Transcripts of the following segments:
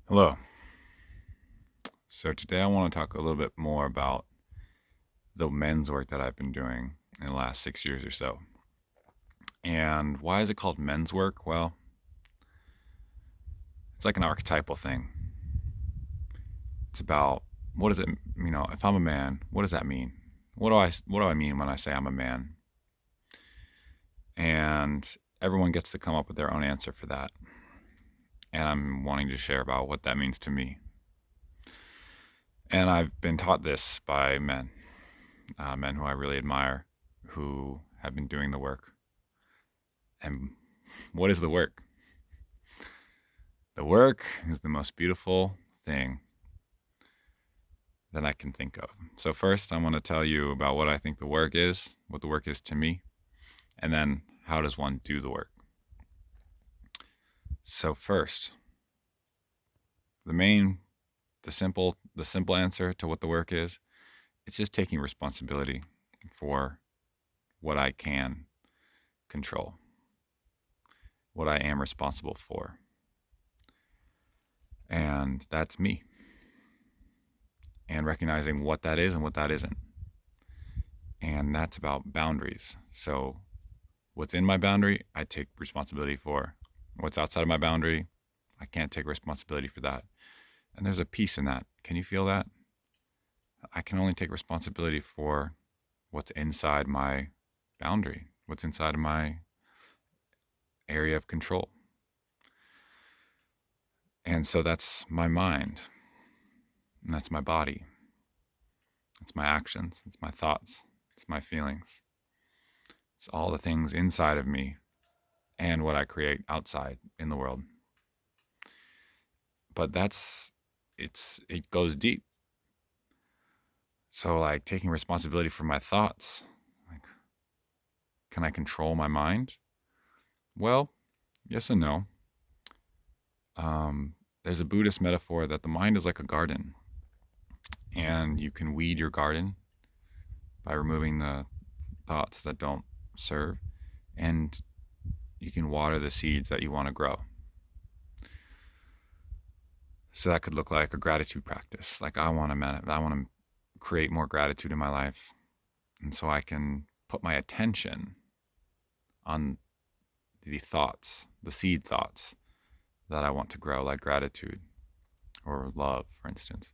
Hello. So today I want to talk a little bit more about the men's work that I've been doing in the last 6 years or so. And why is it called men's work? Well, it's like an archetypal thing. It's about what does it, if I'm a man, what does that mean? What do I mean when I say I'm a man? And everyone gets to come up with their own answer for that. And I'm wanting to share about what that means to me. And I've been taught this by men, men who I really admire, who have been doing the work. And what is the work? The work is the most beautiful thing that I can think of. So, first, I want to tell you about what I think the work is, what the work is to me, and then how does one do the work. So, first, the main, the simple answer to what the work is, it's just taking responsibility for what I can control, what I am responsible for. And that's me. And recognizing what that is and what that isn't. And that's about boundaries. So, what's in my boundary, I take responsibility for. What's outside of my boundary, I can't take responsibility for that. And there's a peace in that. Can you feel that? I can only take responsibility for what's inside my boundary, what's inside of my area of control. And so that's my mind, and that's my body, it's my actions, it's my thoughts, it's my feelings. It's all the things inside of me and what I create outside in the world. But it goes deep. So, like, taking responsibility for my thoughts, like, can I control my mind? Well, yes and no. There's a Buddhist metaphor that the mind is like a garden, and you can weed your garden by removing the thoughts that don't serve, and you can water the seeds that you want to grow. So that could look like a gratitude practice. Like, I want to create more gratitude in my life, and so I can put my attention on the thoughts, the seed thoughts that I want to grow, like gratitude or love, for instance.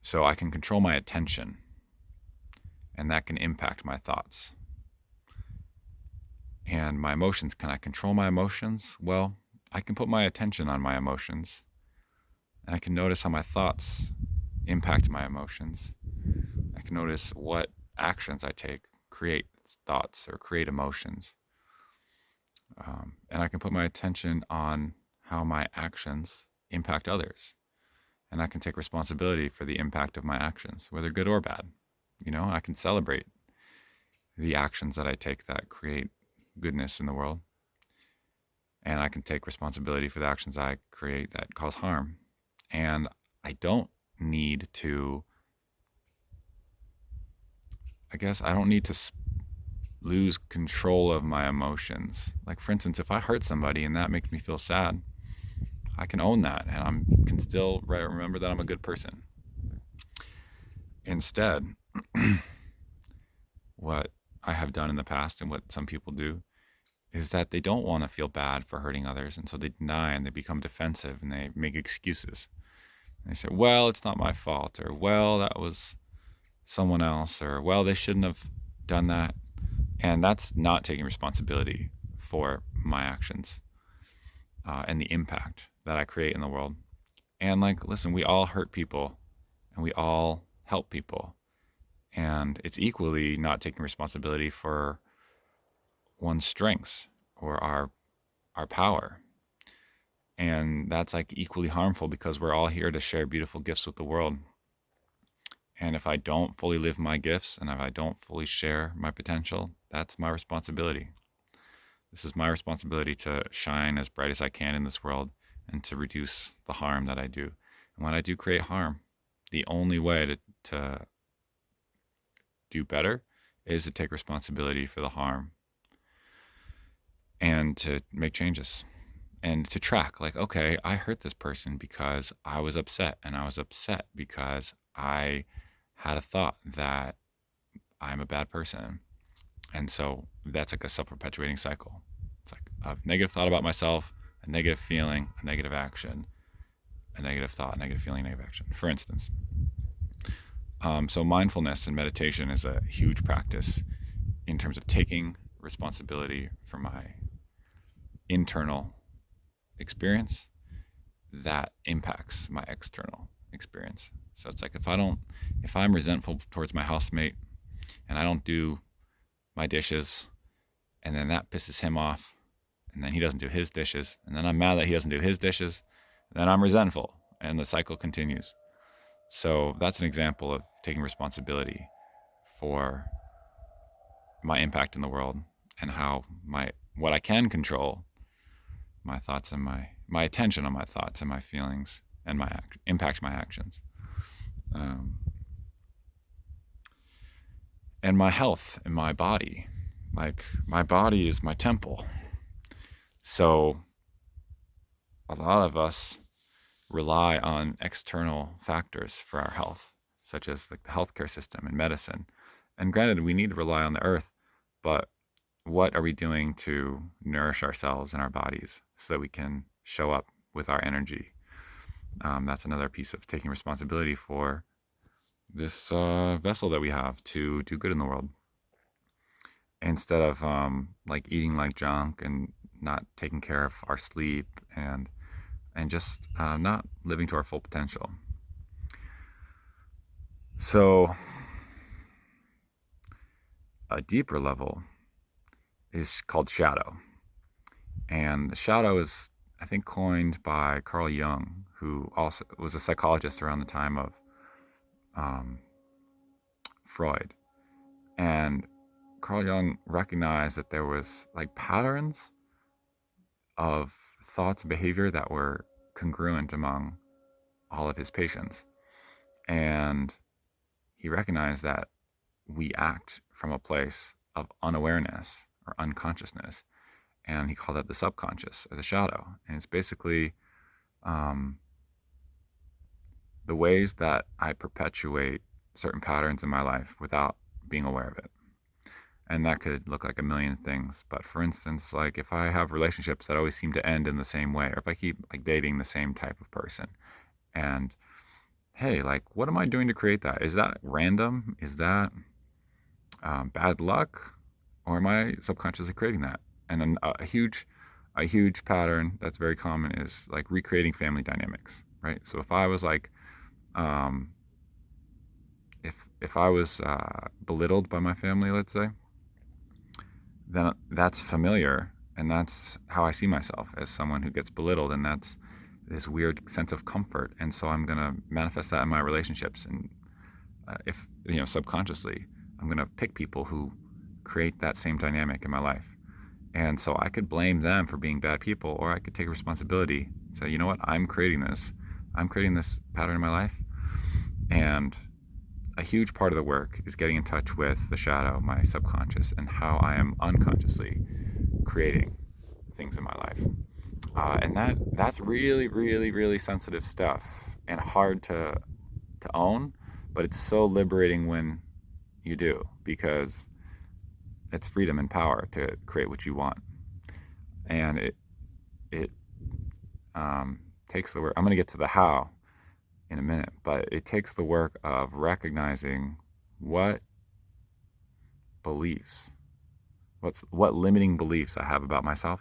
So I can control my attention, and that can impact my thoughts. And my emotions, can I control my emotions? Well, I can put my attention on my emotions, and I can notice how my thoughts impact my emotions. I can notice what actions I take create thoughts or create emotions. And I can put my attention on how my actions impact others. And I can take responsibility for the impact of my actions, whether good or bad. I can celebrate the actions that I take that create goodness in the world. And I can take responsibility for the actions I create that cause harm. And I don't need to, I guess, I don't need to lose control of my emotions. Like, for instance, if I hurt somebody and that makes me feel sad, I can own that and I can still remember that I'm a good person. Instead, what I have done in the past and what some people do is that they don't want to feel bad for hurting others. And so they deny and they become defensive and they make excuses. And they say, well, it's not my fault, or well, that was someone else, or well, they shouldn't have done that. And that's not taking responsibility for my actions and the impact that I create in the world. And, like, listen, we all hurt people and we all help people. And it's equally not taking responsibility for one's strengths or our power. And that's like equally harmful because we're all here to share beautiful gifts with the world. And if I don't fully live my gifts and if I don't fully share my potential, that's my responsibility. This is my responsibility to shine as bright as I can in this world and to reduce the harm that I do. And when I do create harm, the only way to do better is to take responsibility for the harm and to make changes and to track, like, okay, I hurt this person because I was upset, and I was upset because I had a thought that I'm a bad person. And so that's like a self-perpetuating cycle. It's like a negative thought about myself, a negative feeling, a negative action, a negative thought, a negative feeling, negative action. For instance, so mindfulness and meditation is a huge practice in terms of taking responsibility for my internal experience that impacts my external experience. So it's like if I'm resentful towards my housemate and I don't do my dishes, and then that pisses him off, and then he doesn't do his dishes, and then I'm mad that he doesn't do his dishes, and then I'm resentful, and the cycle continues. So that's an example of taking responsibility for my impact in the world and how my what I can control, my thoughts and my attention on my thoughts and my feelings and impacts my actions. Um, and my health and my body. Like, my body is my temple. So a lot of us rely on external factors for our health, such as like the healthcare system and medicine. And granted, we need to rely on the earth, but what are we doing to nourish ourselves and our bodies so that we can show up with our energy? That's another piece of taking responsibility for this vessel that we have to do good in the world, instead of like eating like junk and not taking care of our sleep and just not living to our full potential. So a deeper level is called shadow. And the shadow is, I think, coined by Carl Jung, who also was a psychologist around the time of um, Freud. And Carl Jung recognized that there was like patterns of thoughts and behavior that were congruent among all of his patients. And he recognized that we act from a place of unawareness or unconsciousness. And he called that the subconscious or the shadow. And it's basically um, the ways that I perpetuate certain patterns in my life without being aware of it. And that could look like a million things. But for instance, like if I have relationships that always seem to end in the same way, or if I keep like dating the same type of person, and hey, like what am I doing to create that? Is that random? Is that bad luck, or am I subconsciously creating that? And a huge pattern that's very common is like recreating family dynamics, right? So if I was like, um, if I was belittled by my family, let's say, then that's familiar, and that's how I see myself, as someone who gets belittled, and that's this weird sense of comfort. And so I'm gonna manifest that in my relationships, and if subconsciously, I'm gonna pick people who create that same dynamic in my life. And so I could blame them for being bad people, or I could take responsibility and say, you know what, I'm creating this. I'm creating this pattern in my life. And a huge part of the work is getting in touch with the shadow, my subconscious, and how I am unconsciously creating things in my life. And that's really, really, really sensitive stuff and hard to own, but it's so liberating when you do, because it's freedom and power to create what you want. And it takes the work. I'm going to get to the how in a minute, but it takes the work of recognizing what beliefs, what limiting beliefs I have about myself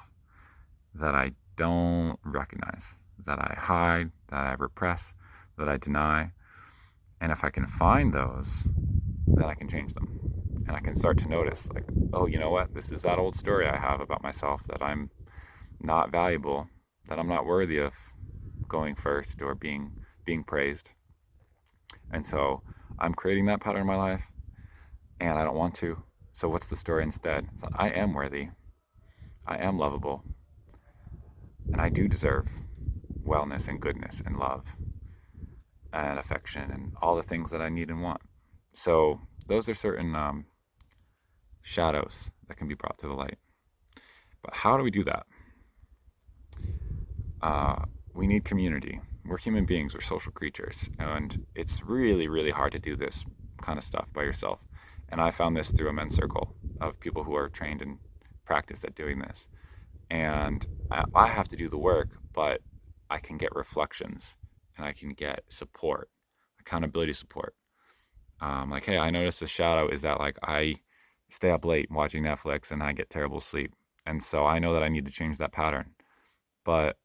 that I don't recognize, that I hide, that I repress, that I deny. And if I can find those, then I can change them. And I can start to notice, like, oh, you know what? This is that old story I have about myself, that I'm not valuable, that I'm not worthy of going first or being praised. And so I'm creating that pattern in my life, and I don't want to. So what's the story instead? So I am worthy. I am lovable. And I do deserve wellness and goodness and love and affection and all the things that I need and want. So those are certain shadows that can be brought to the light. But how do we do that? we need community. We're human beings, we're social creatures, and it's really, really hard to do this kind of stuff by yourself. And I found this through a men's circle of people who are trained and practiced at doing this. And I have to do the work, but I can get reflections and I can get support, accountability support. Like, hey, I noticed the shadow is that like I stay up late watching Netflix and I get terrible sleep. And so I know that I need to change that pattern. But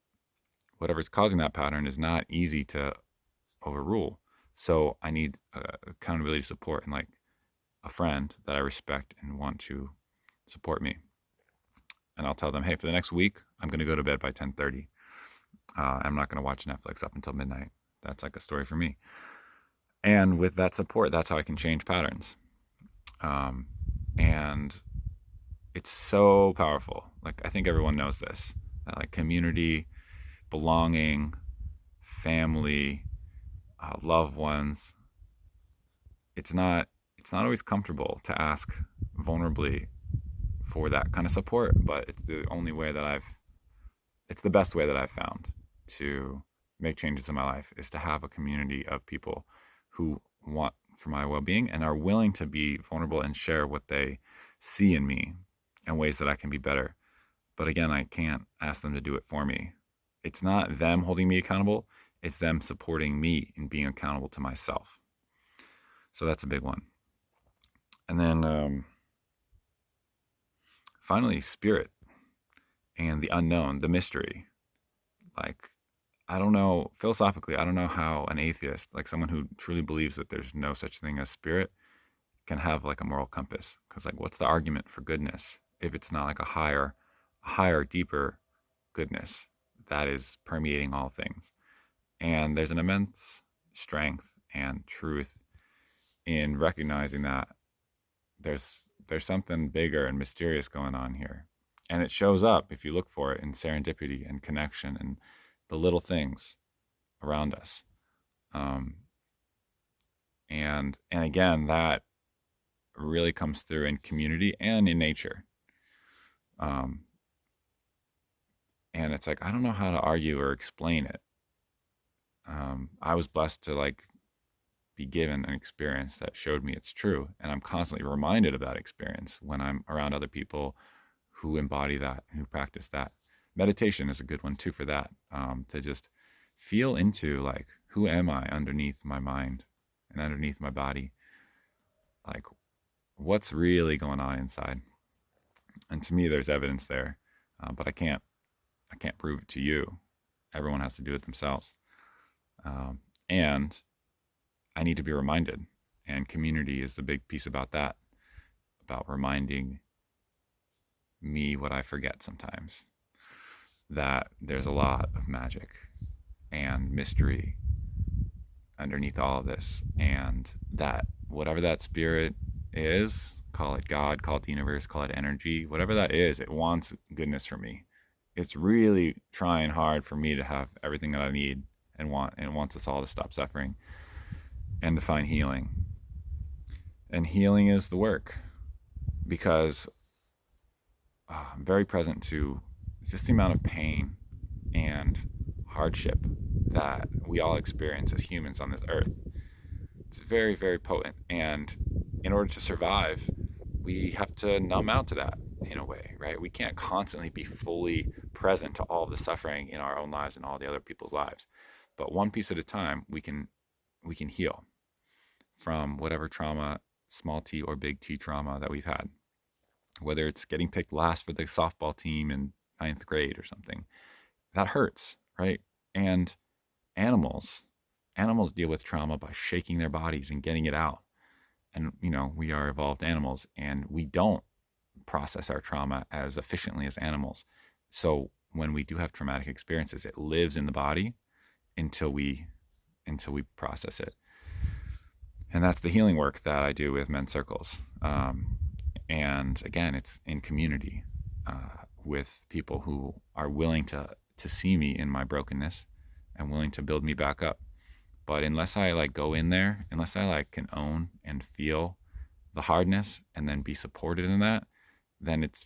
whatever's causing that pattern is not easy to overrule. So I need accountability support and like a friend that I respect and want to support me. And I'll tell them, hey, for the next week, I'm going to go to bed by 10:30. I'm not going to watch Netflix up until midnight. That's like a story for me. And with that support, that's how I can change patterns. Um, and it's so powerful. Like I think everyone knows this. Like community, belonging, family, loved ones. It's not it's not always comfortable to ask vulnerably for that kind of support, but it's the best way that I've found to make changes in my life is to have a community of people who want for my well-being and are willing to be vulnerable and share what they see in me and ways that I can be better. But again, I can't ask them to do it for me. It's not them holding me accountable, it's them supporting me in being accountable to myself. So that's a big one. And then finally, spirit and the unknown, the mystery. Like, I don't know, philosophically, I don't know how an atheist, like someone who truly believes that there's no such thing as spirit, can have like a moral compass. Because, like, what's the argument for goodness if it's not like a higher, deeper goodness that is permeating all things? And there's an immense strength and truth in recognizing that there's something bigger and mysterious going on here. And it shows up if you look for it in serendipity and connection and the little things around us. Um, and again, that really comes through in community and in nature. Um, and it's like I don't know how to argue or explain it. I was blessed to like be given an experience that showed me it's true, and I'm constantly reminded of that experience when I'm around other people who embody that, who practice that. Meditation is a good one too for that. To just feel into like who am I underneath my mind and underneath my body, like what's really going on inside. And to me, there's evidence there, but I can't prove it to you. Everyone has to do it themselves, and I need to be reminded. And community is the big piece about that, about reminding me what I forget sometimes, that there's a lot of magic and mystery underneath all of this, and that whatever that spirit is, call it God, call it the universe, call it energy, whatever that is, it wants goodness for me. It's really trying hard for me to have everything that I need and want, and it wants us all to stop suffering and to find healing. And healing is the work, because I'm very present to just the amount of pain and hardship that we all experience as humans on this earth. It's very, very potent. And in order to survive, we have to numb out to that in a way, right? We can't constantly be fully present to all of the suffering in our own lives and all the other people's lives. But one piece at a time, we can heal from whatever trauma, small t or big T trauma that we've had. Whether it's getting picked last for the softball team in ninth grade or something, that hurts, right? And animals, animals deal with trauma by shaking their bodies and getting it out. And we are evolved animals, and we don't process our trauma as efficiently as animals. So when we do have traumatic experiences, it lives in the body until we process it. And that's the healing work that I do with men's circles. And again, it's in community, with people who are willing to see me in my brokenness and willing to build me back up. But unless I like go in there, unless I like can own and feel the hardness and then be supported in that, then it's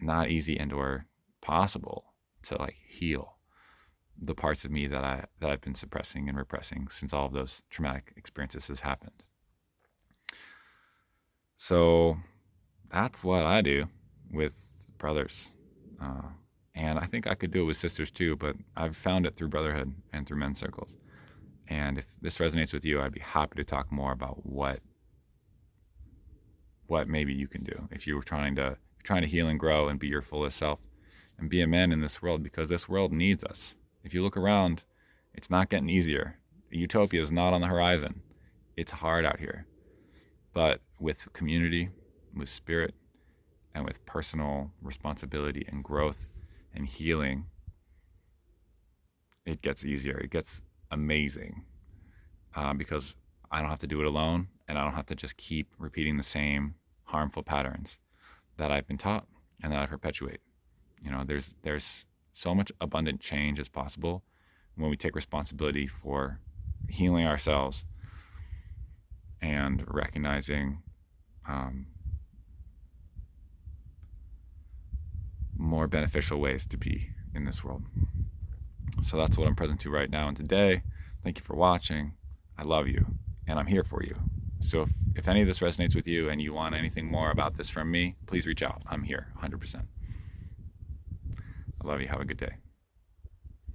not easy and or possible to like heal. the parts of me that I've been suppressing and repressing since all of those traumatic experiences has happened. So that's what I do with brothers. Uh, and I think I could do it with sisters too, but I've found it through brotherhood and through men's circles. And if this resonates with you, I'd be happy to talk more about what maybe you can do if you're trying to heal and grow and be your fullest self and be a man in this world, because this world needs us. If you look around, it's not getting easier. Utopia is not on the horizon. It's hard out here. But with community, with spirit, and with personal responsibility and growth and healing, it gets easier. It gets amazing, because I don't have to do it alone, and I don't have to just keep repeating the same harmful patterns that I've been taught and that I perpetuate. There's so much abundant change as possible when we take responsibility for healing ourselves and recognizing more beneficial ways to be in this world. So that's what I'm present to right now and today. Thank you for watching. I love you, and I'm here for you. So if any of this resonates with you and you want anything more about this from me, please reach out. I'm here 100%. I love you. Have a good day.